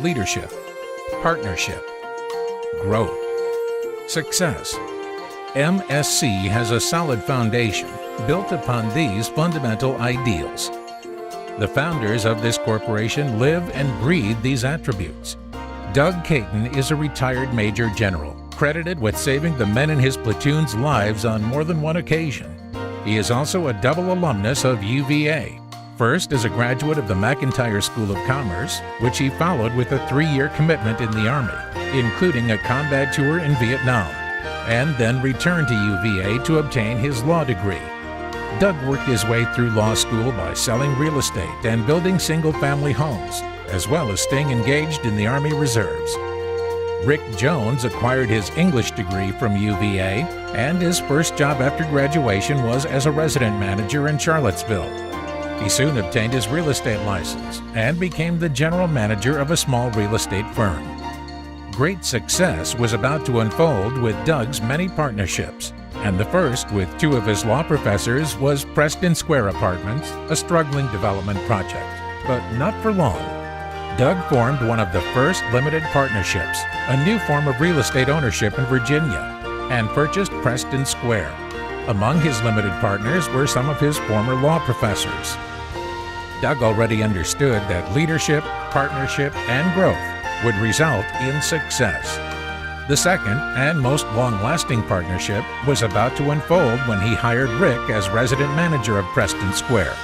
leadership, partnership, growth, success. MSC has a solid foundation built upon these fundamental ideals. The founders of this corporation live and breathe these attributes. Doug Caton is a retired Major General, credited with saving the men in his platoon's lives on more than one occasion. He is also a double alumnus of UVA, first as a graduate of the McIntire School of Commerce, which he followed with a 3-year commitment in the Army, including a combat tour in Vietnam, and then returned to UVA to obtain his law degree. Doug worked his way through law school by selling real estate and building single-family homes, as well as staying engaged in the Army Reserves. Rick Jones acquired his English degree from UVA, and his first job after graduation was as a resident manager in Charlottesville. He soon obtained his real estate license and became the general manager of a small real estate firm. Great success was about to unfold with Doug's many partnerships, and the first with 2 of his law professors was Preston Square Apartments, a struggling development project. But not for long. Doug formed one of the first limited partnerships, a new form of real estate ownership in Virginia, and purchased Preston Square. Among his limited partners were some of his former law professors. Doug already understood that leadership, partnership, and growth would result in success. The second and most long-lasting partnership was about to unfold when he hired Rick as resident manager of Preston Square.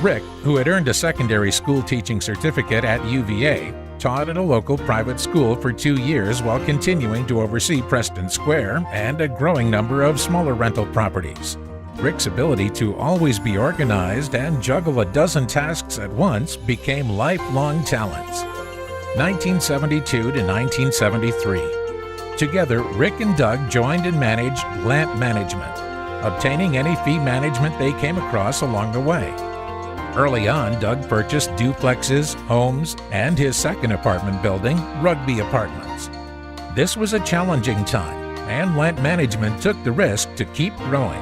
Rick, who had earned a secondary school teaching certificate at UVA, taught at a local private school for 2 years while continuing to oversee Preston Square and a growing number of smaller rental properties. Rick's ability to always be organized and juggle a dozen tasks at once became lifelong talents. 1972 to 1973. Together, Rick and Doug joined and managed Lant Management, obtaining any fee management they came across along the way. Early on, Doug purchased duplexes, homes, and his second apartment building, Rugby Apartments. This was a challenging time, and Lant Management took the risk to keep growing.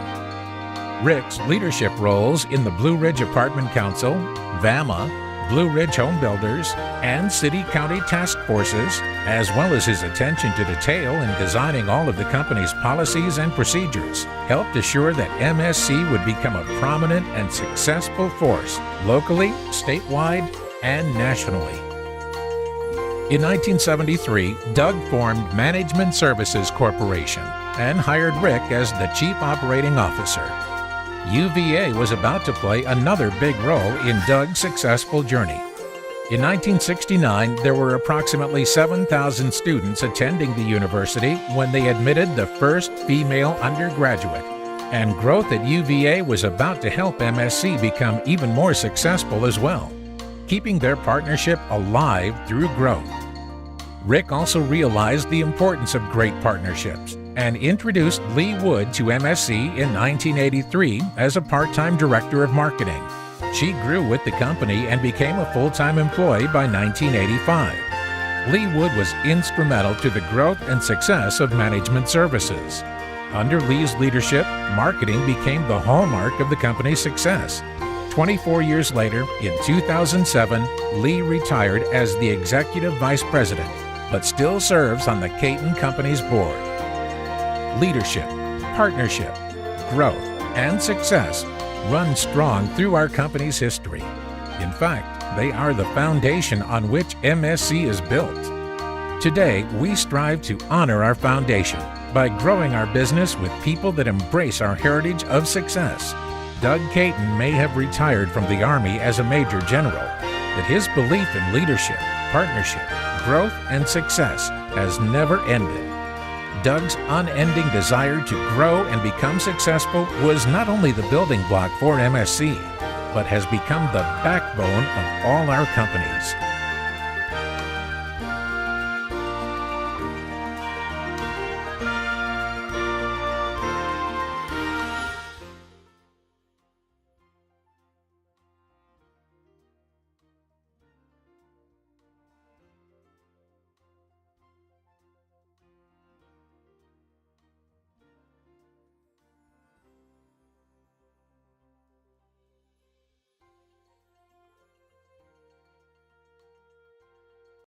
Rick's leadership roles in the Blue Ridge Apartment Council, VAMA, Blue Ridge Home Builders, and city-county task forces, as well as his attention to detail in designing all of the company's policies and procedures, helped assure that MSC would become a prominent and successful force locally, statewide, and nationally. In 1973, Doug formed Management Services Corporation and hired Rick as the Chief Operating Officer. UVA was about to play another big role in Doug's successful journey. In 1969, there were approximately 7,000 students attending the university when they admitted the first female undergraduate, and growth at UVA was about to help MSC become even more successful as well, keeping their partnership alive through growth. Rick also realized the importance of great partnerships and introduced Lee Wood to MSC in 1983 as a part-time director of marketing. She grew with the company and became a full-time employee by 1985. Lee Wood was instrumental to the growth and success of management services. Under Lee's leadership, marketing became the hallmark of the company's success. 24 years later, in 2007, Lee retired as the executive vice president, but still serves on the Caton Company's board. Leadership, partnership, growth, and success run strong through our company's history. In fact, they are the foundation on which MSC is built. Today, we strive to honor our foundation by growing our business with people that embrace our heritage of success. Doug Caton may have retired from the Army as a Major General, but his belief in leadership, partnership, growth, and success has never ended. Doug's unending desire to grow and become successful was not only the building block for MSC, but has become the backbone of all our companies.